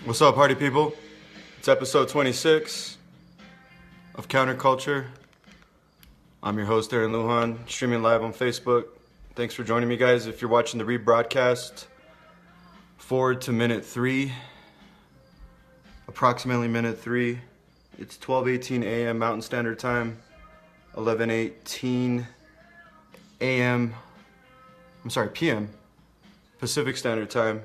What's up, party people? It's episode 26 of Counterculture. I'm your host, Aaron Lujan, streaming live on Facebook. Thanks for joining me, guys. If you're watching the rebroadcast, forward to minute 3, approximately minute 3. It's 12:18 a.m. Mountain Standard Time, 11:18 a.m. p.m. Pacific Standard Time.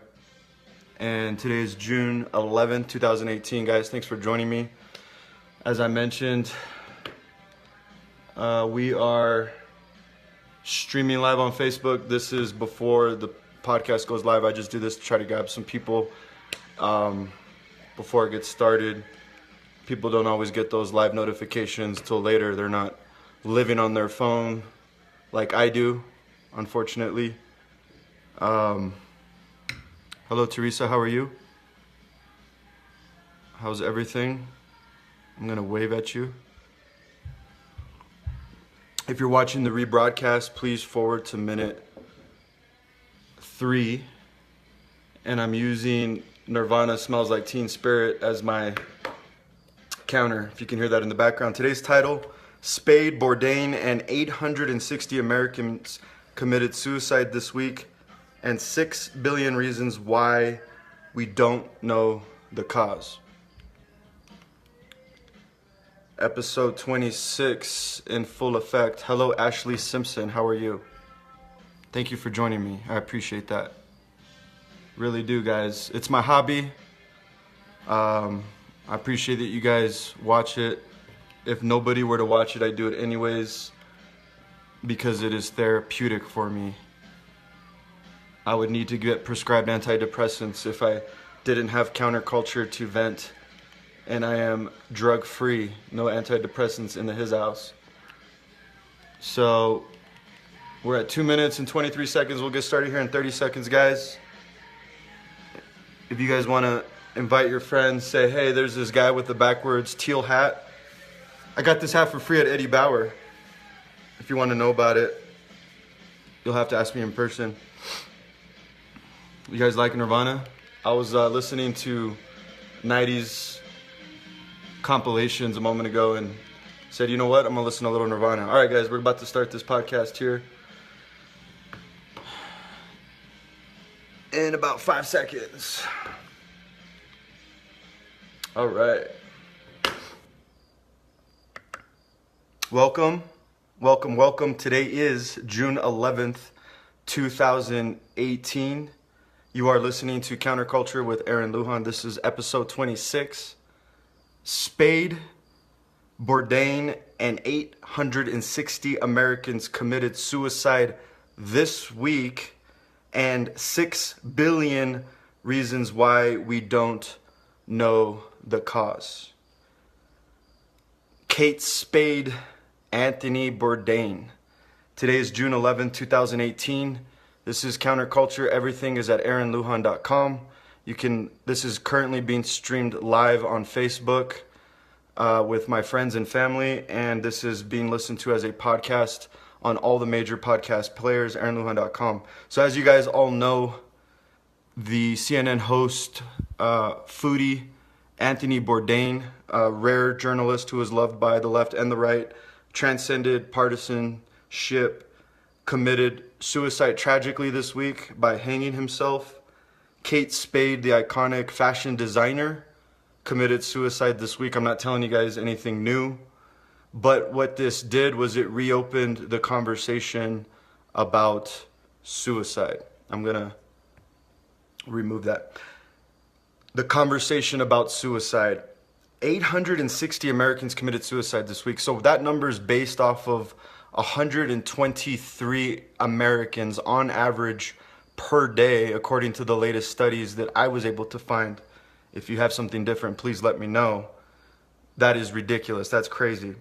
And today is June 11th, 2018. Guys, thanks for joining me. As I mentioned, we are streaming live on Facebook. This is before the podcast goes live. I just do this to try to grab some people before it gets started. People don't always get those live notifications till later. They're not living on their phone like I do, unfortunately. Hello, Teresa. How are you? How's everything? I'm going to wave at you. If you're watching the rebroadcast, please forward to minute 3. And I'm using Nirvana Smells Like Teen Spirit as my counter, if you can hear that in the background. Today's title, Spade, Bourdain, and 860 Americans committed suicide this week, and 6 billion reasons why we don't know the cause. Episode 26 in full effect. Hello, Ashley Simpson. How are you? Thank you for joining me. I appreciate that. Really do, guys. It's my hobby. I appreciate that you guys watch it. If nobody were to watch it, I do it anyways because it is therapeutic for me. I would need to get prescribed antidepressants if I didn't have counterculture to vent. And I am drug-free, no antidepressants in the his house. So we're at 2 minutes and 23 seconds. We'll get started here in 30 seconds, guys. If you guys want to invite your friends, say, hey, there's this guy with the backwards teal hat. I got this hat for free at Eddie Bauer. If you want to know about it, you'll have to ask me in person. You guys like Nirvana? I was listening to 90s compilations a moment ago and said, you know what? I'm going to listen to a little Nirvana. All right, guys, we're about to start this podcast here in about 5 seconds. All right. Welcome. Today is June 11th, 2018. You are listening to Counterculture with Aaron Lujan. This is episode 26. Spade, Bourdain, and 860 Americans committed suicide this week, and 6 billion reasons why we don't know the cause. Kate Spade, Anthony Bourdain. Today is June 11, 2018. This is Counterculture. Everything is at aaronlujan.com. This is currently being streamed live on Facebook with my friends and family, and this is being listened to as a podcast on all the major podcast players, aaronlujan.com. So as you guys all know, the CNN host, foodie, Anthony Bourdain, a rare journalist who is loved by the left and the right, transcended partisanship, committed suicide tragically this week by hanging himself. Kate Spade, the iconic fashion designer, committed suicide this week. I'm not telling you guys anything new, but what this did was it reopened the conversation about suicide. I'm going to remove that. The conversation about suicide. 860 Americans committed suicide this week. So that number is based off of 123 Americans on average per day, according to the latest studies that I was able to find. If you have something different, please let me know. That is ridiculous. That's crazy.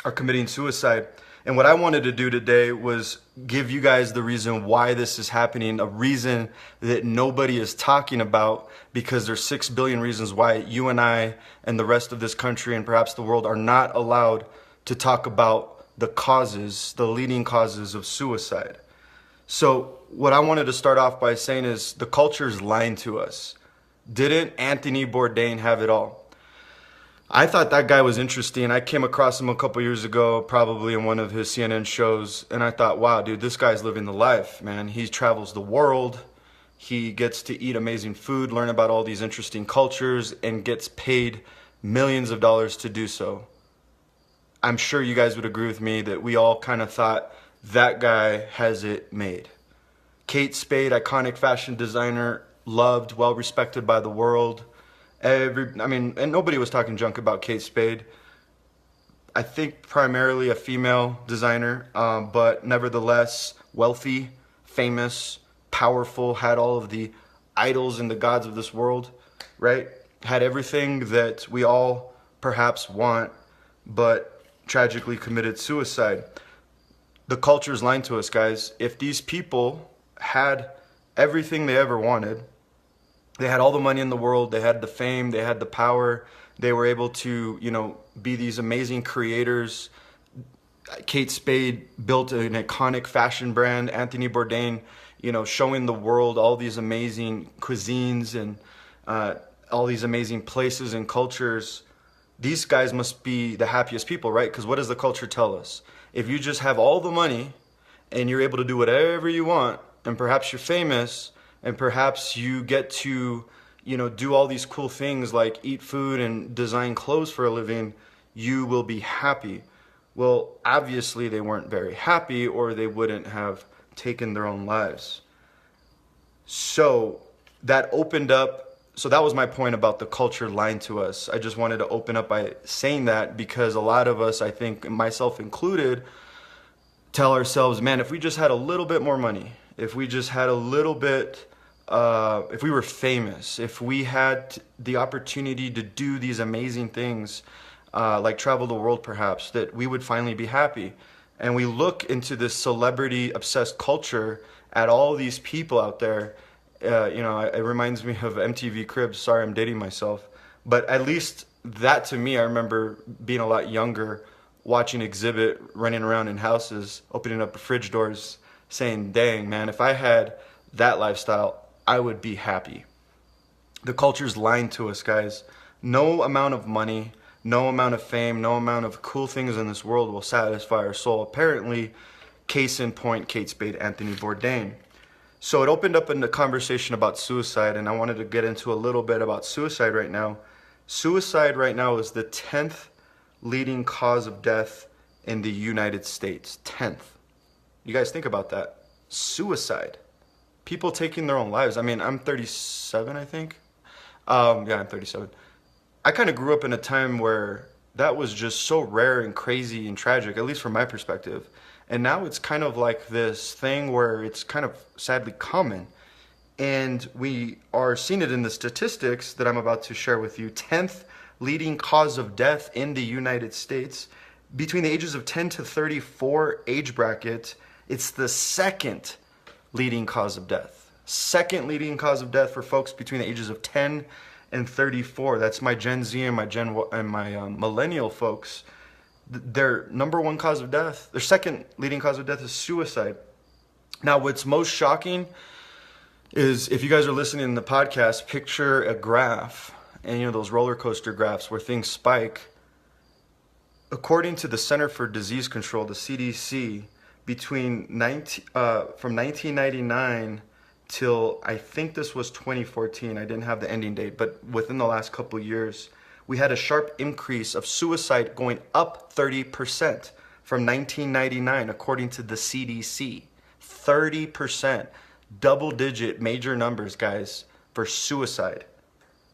Are committing suicide. And what I wanted to do today was give you guys the reason why this is happening, a reason that nobody is talking about, because there's 6 billion reasons why you and I and the rest of this country and perhaps the world are not allowed to talk about the causes, the leading causes of suicide. So what I wanted to start off by saying is the culture is lying to us. Didn't Anthony Bourdain have it all? I thought that guy was interesting. I came across him a couple years ago, probably in one of his CNN shows, and I thought, wow, dude, this guy's living the life, man. He travels the world. He gets to eat amazing food, learn about all these interesting cultures, and gets paid millions of dollars to do so. I'm sure you guys would agree with me that we all kind of thought that guy has it made. Kate Spade, iconic fashion designer, loved, well respected by the world. And nobody was talking junk about Kate Spade. I think primarily a female designer, but nevertheless wealthy, famous, powerful, had all of the idols and the gods of this world, right? Had everything that we all perhaps want, but tragically committed suicide. The culture's lying to us, guys. If these people had everything they ever wanted, they had all the money in the world, they had the fame, they had the power, they were able to, be these amazing creators. Kate Spade built an iconic fashion brand. Anthony Bourdain, showing the world all these amazing cuisines and all these amazing places and cultures. These guys must be the happiest people, right? Because what does the culture tell us? If you just have all the money and you're able to do whatever you want, and perhaps you're famous, and perhaps you get to, do all these cool things like eat food and design clothes for a living, you will be happy. Well, obviously they weren't very happy, or they wouldn't have taken their own lives. So that was my point about the culture lying to us. I just wanted to open up by saying that, because a lot of us, I think myself included, tell ourselves, man, if we just had a little bit more money, if we just had a little bit, if we were famous, if we had the opportunity to do these amazing things, like travel the world perhaps, that we would finally be happy. And we look into this celebrity-obsessed culture at all these people out there. It reminds me of MTV Cribs. Sorry, I'm dating myself. But at least that, to me, I remember being a lot younger, watching Exhibit, running around in houses, opening up fridge doors, saying, dang, man, if I had that lifestyle, I would be happy. The culture's lying to us, guys. No amount of money, no amount of fame, no amount of cool things in this world will satisfy our soul. Apparently, case in point, Kate Spade, Anthony Bourdain. So it opened up in the conversation about suicide, and I wanted to get into a little bit about suicide right now. Suicide right now is the 10th leading cause of death in the United States. 10th. You guys think about that. Suicide. People taking their own lives. I'm 37, I think. I'm 37. I kind of grew up in a time where that was just so rare and crazy and tragic, at least from my perspective. And now it's kind of like this thing where it's kind of sadly common. And we are seeing it in the statistics that I'm about to share with you. 10th leading cause of death in the United States. Between the ages of 10 to 34 age bracket, it's the second leading cause of death. Second leading cause of death for folks between the ages of 10 and 34. That's my Gen Z and my millennial folks. Their number one cause of death, their second leading cause of death is suicide. Now, what's most shocking is, if you guys are listening in the podcast, picture a graph, and those roller coaster graphs where things spike. According to the Center for Disease Control, the CDC, from 1999 till I think this was 2014, I didn't have the ending date, but within the last couple years, we had a sharp increase of suicide going up 30% from 1999, according to the CDC. 30%, double-digit major numbers, guys, for suicide.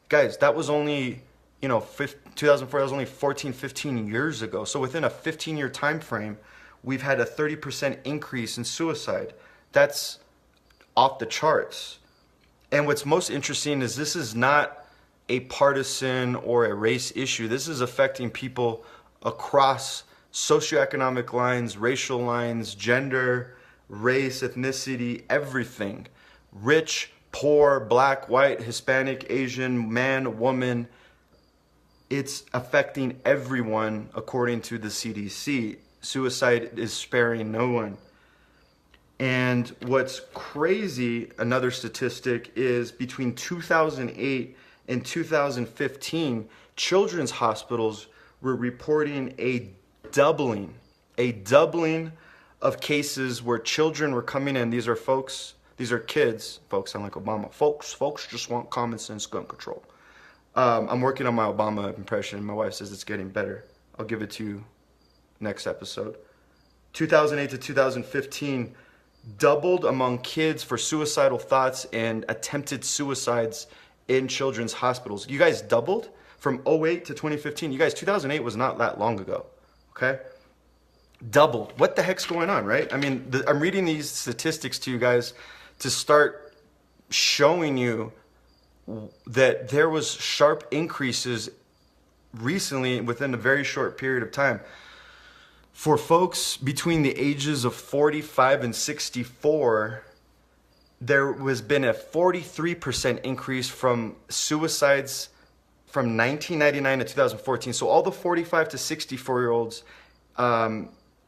Guys, that was only, 2004, that was only 14, 15 years ago. So within a 15-year time frame, we've had a 30% increase in suicide. That's off the charts. And what's most interesting is this is not a partisan or a race issue. This is affecting people across socioeconomic lines, racial lines, gender, race, ethnicity, everything. Rich, poor, black, white, Hispanic, Asian, man, woman. It's affecting everyone according to the CDC. Suicide is sparing no one. And what's crazy, another statistic, is between 2008 and 2015, children's hospitals were reporting a doubling of cases where children were coming in. These are kids. Folks sound like Obama. Folks just want common sense gun control. I'm working on my Obama impression. My wife says it's getting better. I'll give it to you next episode. 2008 to 2015, doubled among kids for suicidal thoughts and attempted suicides in children's hospitals. You guys doubled from 08 to 2015. You guys, 2008 was not that long ago, okay? Doubled. What the heck's going on, right? I mean, I'm reading these statistics to you guys to start showing you that there was sharp increases recently within a very short period of time. For folks between the ages of 45 and 64, there has been a 43% increase from suicides from 1999 to 2014. So all the 45 to 64-year-olds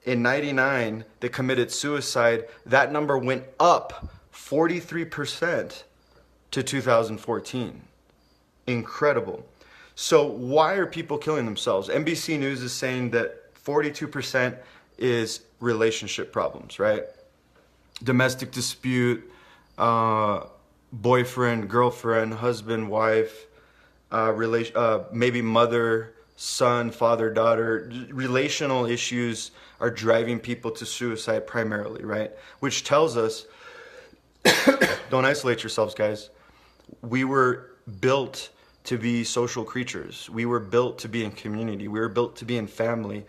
in 99 that committed suicide, that number went up 43% to 2014. Incredible. So why are people killing themselves? NBC News is saying that 42% is relationship problems, right? Domestic dispute, boyfriend, girlfriend, husband, wife, maybe mother, son, father, daughter. Relational issues are driving people to suicide primarily, right? Which tells us, don't isolate yourselves, guys. We were built to be social creatures. We were built to be in community. We were built to be in family.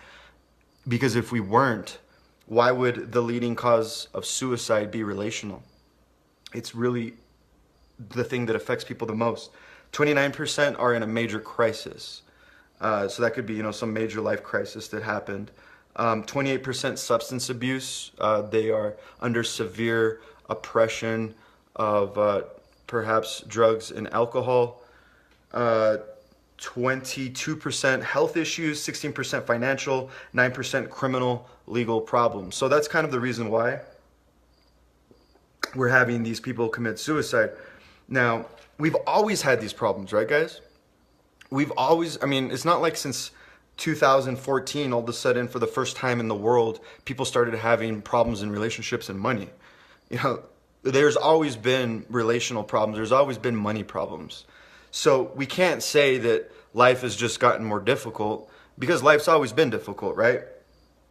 Because if we weren't, why would the leading cause of suicide be relational? It's really the thing that affects people the most. 29% are in a major crisis. So that could be, some major life crisis that happened. 28% substance abuse. They are under severe oppression of perhaps drugs and alcohol. 22% health issues, 16% financial, 9% criminal legal problems. So that's kind of the reason why we're having these people commit suicide. Now, we've always had these problems, right, guys? It's not like since 2014, all of a sudden, for the first time in the world, people started having problems in relationships and money. There's always been relational problems. There's always been money problems. So we can't say that life has just gotten more difficult, because life's always been difficult, right?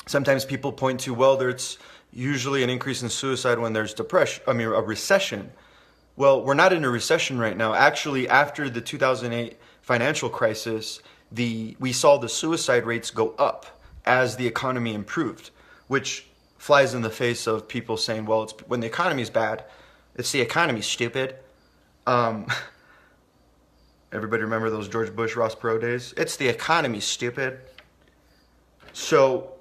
Sometimes people point to, there's usually an increase in suicide when there's a recession. Well, we're not in a recession right now. Actually, after the 2008 financial crisis, we saw the suicide rates go up as the economy improved, which flies in the face of people saying, it's when the economy's bad, it's the economy, stupid. Everybody remember those George Bush, Ross Perot days? It's the economy, stupid. So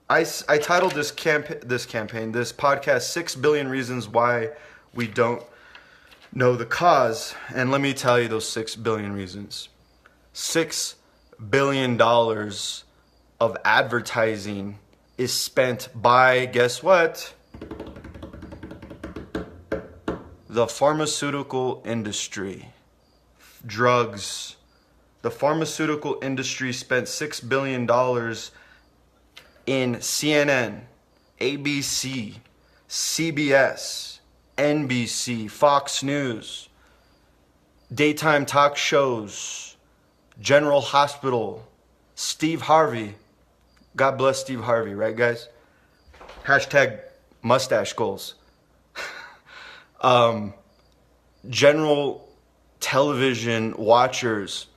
I titled this podcast, 6 Billion Reasons Why We Don't Know the Cause. And let me tell you those 6 billion reasons. $6 billion of advertising is spent by, guess what? The pharmaceutical industry. Drugs. The pharmaceutical industry spent $6 billion in CNN, ABC, CBS, NBC, Fox News, daytime talk shows, General Hospital, Steve Harvey. God bless Steve Harvey, right, guys? Hashtag mustache goals. General television watchers,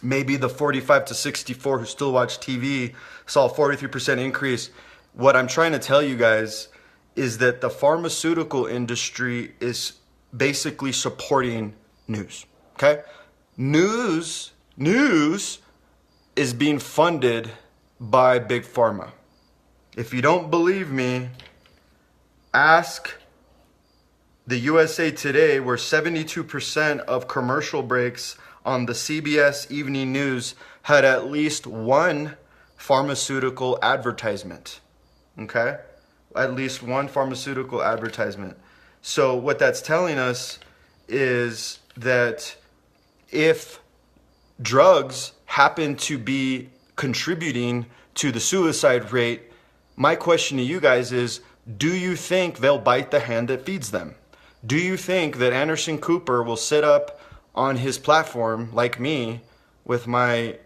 maybe the 45 to 64 who still watch TV, saw a 43% increase. What I'm trying to tell you guys is that the pharmaceutical industry is basically supporting news, okay? News is being funded by Big Pharma. If you don't believe me, ask the USA Today, where 72% of commercial breaks on the CBS Evening News had at least one pharmaceutical advertisement. Okay? at least one pharmaceutical advertisement. So what that's telling us is that if drugs happen to be contributing to the suicide rate, my question to you guys is, do you think they'll bite the hand that feeds them? Do you think that Anderson Cooper will sit up on his platform like me with my,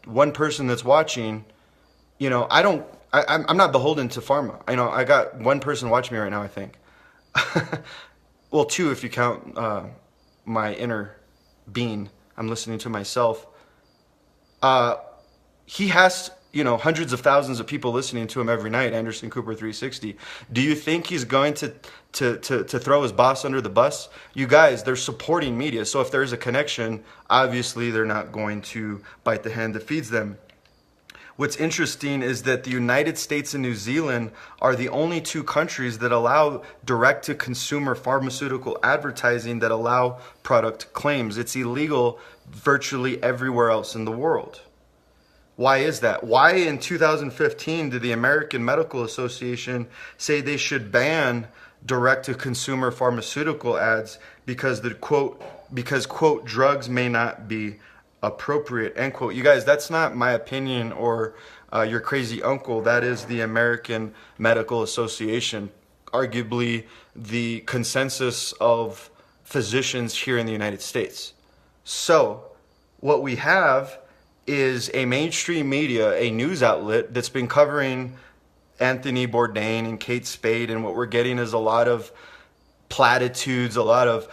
one person that's watching? I'm not beholden to pharma. I got one person watching me right now, I think. Well, two if you count my inner being. I'm listening to myself. He has, hundreds of thousands of people listening to him every night, Anderson Cooper 360. Do you think he's going to throw his boss under the bus? You guys, they're supporting media. So if there's a connection, obviously they're not going to bite the hand that feeds them. What's interesting is that the United States and New Zealand are the only two countries that allow direct-to-consumer pharmaceutical advertising that allow product claims. It's illegal virtually everywhere else in the world. Why is that? Why in 2015 did the American Medical Association say they should ban direct-to-consumer pharmaceutical ads because quote, drugs may not be appropriate, end quote. You guys, that's not my opinion or your crazy uncle. That is the American Medical Association, arguably the consensus of physicians here in the United States. So what we have is a mainstream media, a news outlet that's been covering Anthony Bourdain and Kate Spade, and what we're getting is a lot of platitudes, a lot of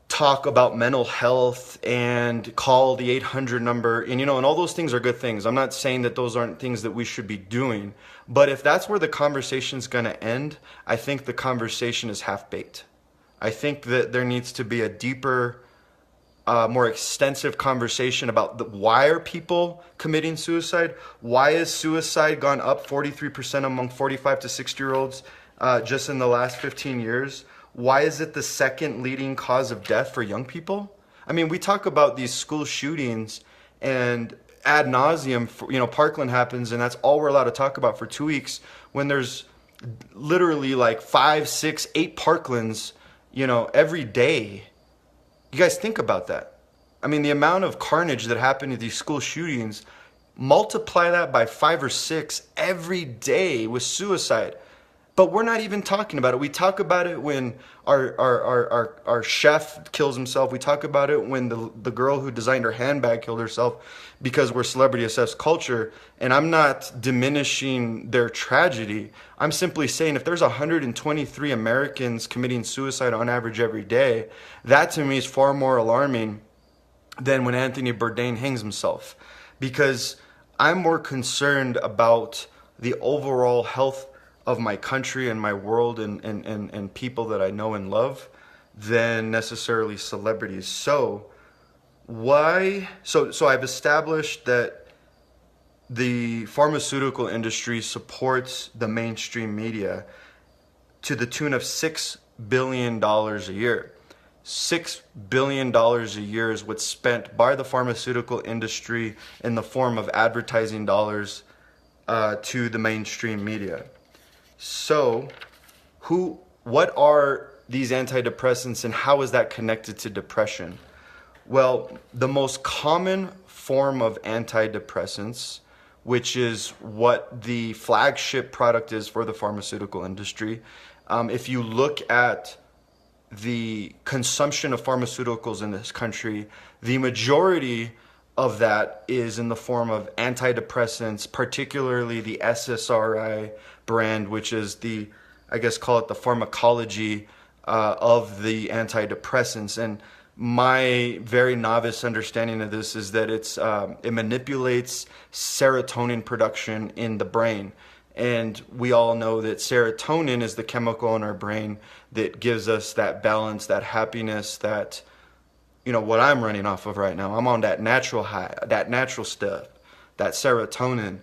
talk about mental health and call the 800 number, and all those things are good things. I'm not saying that those aren't things that we should be doing, but if that's where the conversation's going to end, I think the conversation is half-baked. I think that there needs to be a deeper, more extensive conversation about why are people committing suicide? Why has suicide gone up 43% among 45 to 60-year-olds just in the last 15 years? Why is it the second leading cause of death for young people? I mean, we talk about these school shootings and ad nauseum, Parkland happens, and that's all we're allowed to talk about for 2 weeks when there's literally like 5, 6, 8 Parklands, every day. You guys think about that. I mean, the amount of carnage that happened at these school shootings, multiply that by 5 or 6 every day with suicide. But we're not even talking about it. We talk about it when our chef kills himself. We talk about it when the girl who designed her handbag killed herself, because we're celebrity-obsessed culture. And I'm not diminishing their tragedy. I'm simply saying if there's 123 Americans committing suicide on average every day, that to me is far more alarming than when Anthony Bourdain hangs himself. Because I'm more concerned about the overall health of my country and my world and people that I know and love than necessarily celebrities. So I've established that the pharmaceutical industry supports the mainstream media to the tune of $6 billion a year. $6 billion a year is what's spent by the pharmaceutical industry in the form of advertising dollars to the mainstream media. So, what are these antidepressants and how is that connected to depression? Well, the most common form of antidepressants, which is what the flagship product is for the pharmaceutical industry, if you look at the consumption of pharmaceuticals in this country, the majority of that is in the form of antidepressants, particularly the ssri brand, which is call it the pharmacology of the antidepressants. And my very novice understanding of this is that it manipulates serotonin production in the brain. And we all know that serotonin is the chemical in our brain that gives us that balance, that happiness, that, what I'm running off of right now. I'm on that natural high, that natural stuff, that serotonin.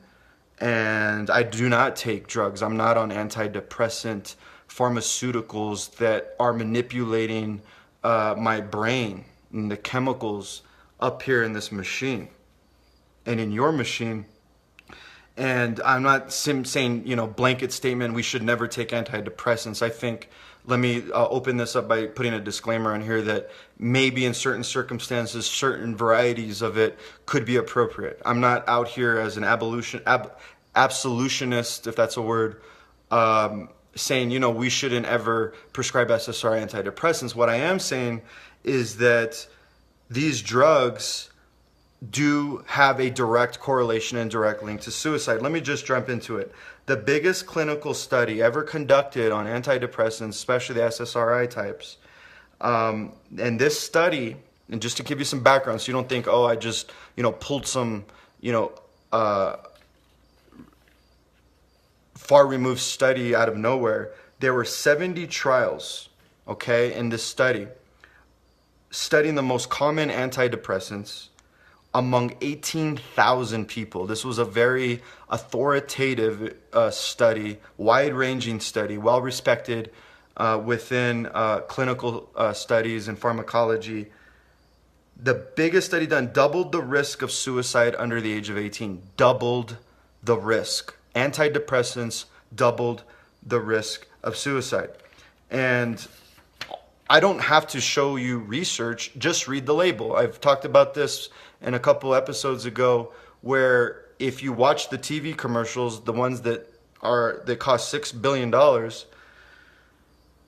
And I do not take drugs. I'm not on antidepressant pharmaceuticals that are manipulating my brain and the chemicals up here in this machine and in your machine. And I'm not saying, blanket statement, we should never take antidepressants. I think, let me open this up by putting a disclaimer on here that maybe in certain circumstances, certain varieties of it could be appropriate. I'm not out here as an absolutionist, if that's a word, saying, we shouldn't ever prescribe SSRI antidepressants. What I am saying is that these drugs do have a direct correlation and direct link to suicide. Let me just jump into it. The biggest clinical study ever conducted on antidepressants, especially the SSRI types, and this study, and just to give you some background, so you don't think, oh, I just, pulled some, far removed study out of nowhere. There were 70 trials, okay, in this study, studying the most common antidepressants among 18,000 people. This was a very authoritative study, wide-ranging study, well-respected within clinical studies and pharmacology. The biggest study done, doubled the risk of suicide under the age of 18. Doubled the risk. Antidepressants doubled the risk of suicide. And I don't have to show you research, just read the label. I've talked about this in a couple episodes ago, where if you watch the TV commercials, the ones that cost $6 billion,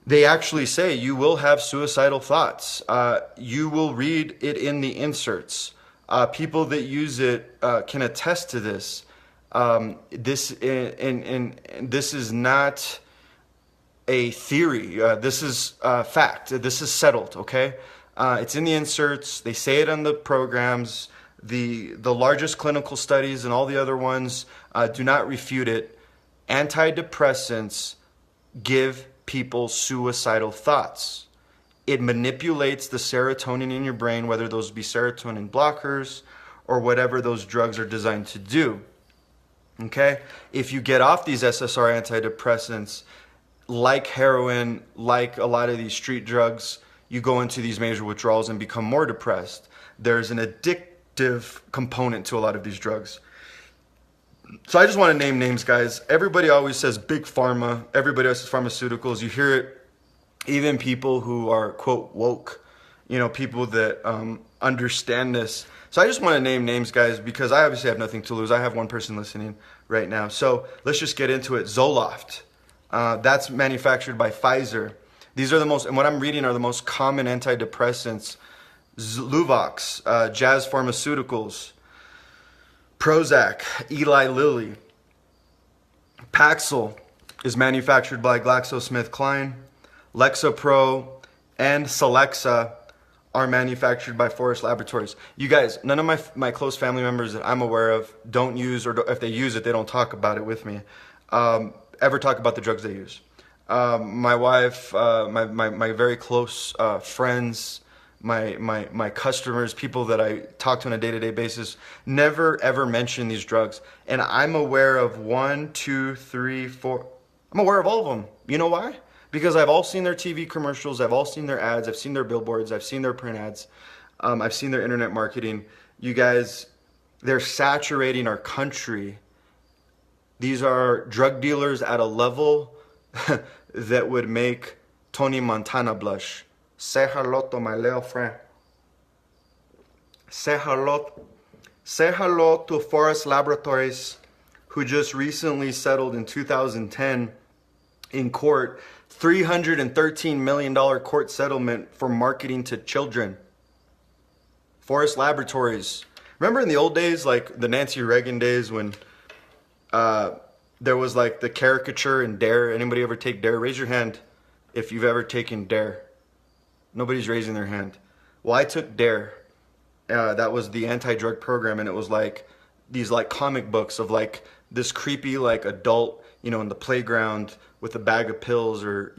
they actually say you will have suicidal thoughts. You will read it in the inserts. People that use it can attest to this. This is not a theory. This is fact. This is settled, okay? It's in the inserts. They say it on the programs. The largest clinical studies and all the other ones do not refute it. Antidepressants give people suicidal thoughts. It manipulates the serotonin in your brain, whether those be serotonin blockers or whatever those drugs are designed to do. Okay? If you get off these SSRI antidepressants, like heroin, like a lot of these street drugs, you go into these major withdrawals and become more depressed. There's an addictive component to a lot of these drugs. So I just want to name names, guys. Everybody always says big pharma. Everybody else says pharmaceuticals. You hear it, even people who are, quote, woke, people that understand this. So I just want to name names, guys, because I obviously have nothing to lose. I have one person listening right now. So let's just get into it. Zoloft. That's manufactured by Pfizer. These are the most, and what I'm reading are the most common antidepressants. Luvox, Jazz Pharmaceuticals, Prozac, Eli Lilly. Paxil is manufactured by GlaxoSmithKline. Lexapro and Celexa are manufactured by Forest Laboratories. You guys, none of my close family members that I'm aware of don't use, or if they use it, they don't talk about it with me, ever talk about the drugs they use. My wife, my very close friends, my customers, people that I talk to on a day-to-day basis, never ever mention these drugs. And I'm aware of 1, 2, 3, 4. I'm aware of all of them. You know why? Because I've all seen their TV commercials, I've all seen their ads, I've seen their billboards, I've seen their print ads, I've seen their internet marketing. You guys, they're saturating our country. These are drug dealers at a level that would make Tony Montana blush. Say hello to my little friend. Say hello to Forest Laboratories, who just recently settled in 2010 in court, $313 million court settlement for marketing to children. Forest Laboratories. Remember in the old days, like the Nancy Reagan days, when there was like the caricature in Dare? Anybody ever take Dare? Raise your hand if you've ever taken Dare. Nobody's raising their hand. Well, I took Dare. That was the anti-drug program, and it was like these like comic books of like this creepy like adult, in the playground with a bag of pills, or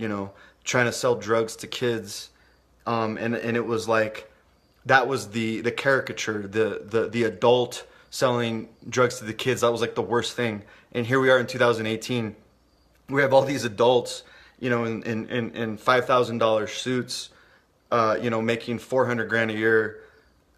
trying to sell drugs to kids, and it was like that was the caricature, the adult selling drugs to the kids. That was like the worst thing. And here we are in 2018. We have all these adults, in $5,000 suits, making $400 grand a year,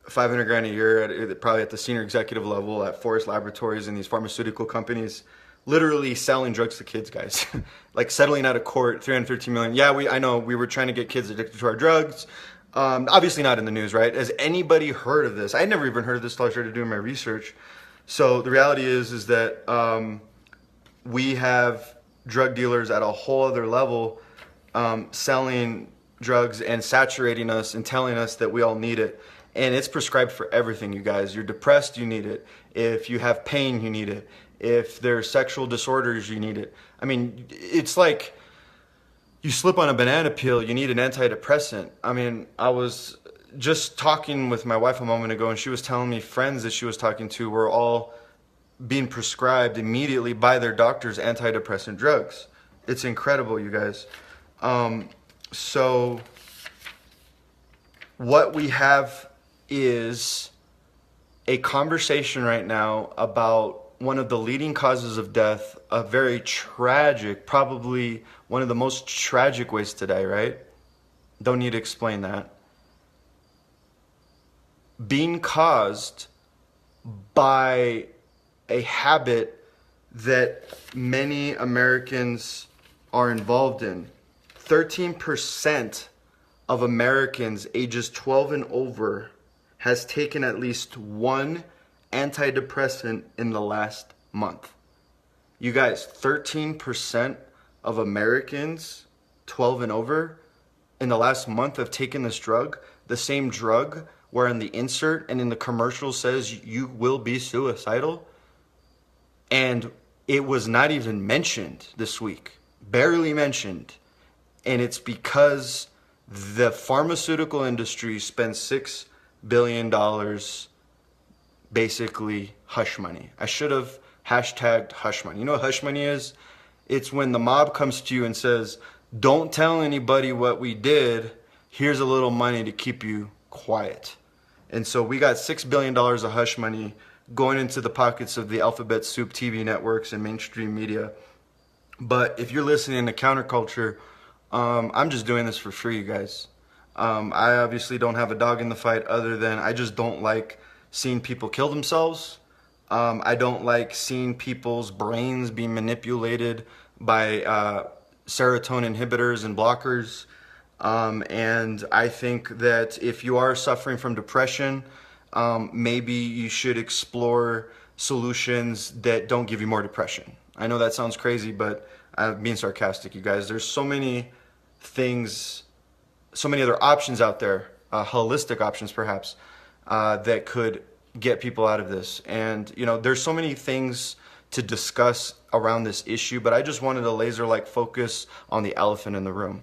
500 grand a year, probably at the senior executive level at Forest Laboratories and these pharmaceutical companies, literally selling drugs to kids, guys. Like settling out of court, 313 million. Yeah, I know we were trying to get kids addicted to our drugs. Obviously not in the news, right? Has anybody heard of this? I never even heard of this until I started doing my research. So the reality is that we have drug dealers at a whole other level selling drugs and saturating us and telling us that we all need it. And it's prescribed for everything, you guys. You're depressed, you need it. If you have pain, you need it. If there's sexual disorders, you need it. I mean, it's like you slip on a banana peel, you need an antidepressant. I mean, I was just talking with my wife a moment ago, and she was telling me friends that she was talking to were all being prescribed immediately by their doctors antidepressant drugs. It's incredible, you guys. So what we have is a conversation right now about one of the leading causes of death, a very tragic, probably one of the most tragic ways to die, right? Don't need to explain that. Being caused by a habit that many Americans are involved in. 13% of Americans ages 12 and over has taken at least one antidepressant in the last month. You guys, 13% of Americans 12 and over in the last month have taken this drug, the same drug where in the insert and in the commercial says you will be suicidal. And it was not even mentioned this week, barely mentioned. And it's because the pharmaceutical industry spends $6 billion basically hush money. I should have hashtagged hush money. You know what hush money is? It's when the mob comes to you and says, don't tell anybody what we did. Here's a little money to keep you quiet. And so we got $6 billion of hush money going into the pockets of the alphabet soup TV networks and mainstream media. But if you're listening to Counterculture, I'm just doing this for free, you guys. I obviously don't have a dog in the fight other than I just don't like seeing people kill themselves. I don't like seeing people's brains being manipulated by serotonin inhibitors and blockers. And I think that if you are suffering from depression, maybe you should explore solutions that don't give you more depression. I know that sounds crazy, but I'm being sarcastic, you guys. There's so many things, so many other options out there, holistic options perhaps, that could get people out of this. And, you know, there's so many things to discuss around this issue, but I just wanted a laser-like focus on the elephant in the room.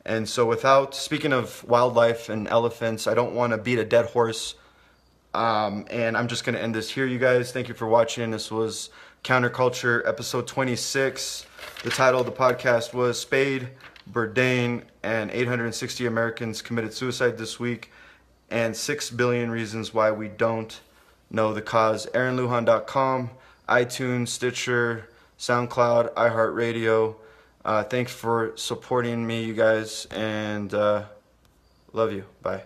And so without speaking of wildlife and elephants, I don't want to beat a dead horse. And I'm just going to end this here, you guys. Thank you for watching. This was Counterculture, episode 26. The title of the podcast was Spade, Bourdain, and 860 Americans committed suicide this week, and 6 billion reasons why we don't know the cause. AaronLujan.com, iTunes, Stitcher, SoundCloud, iHeartRadio. Thanks for supporting me, you guys, and love you. Bye.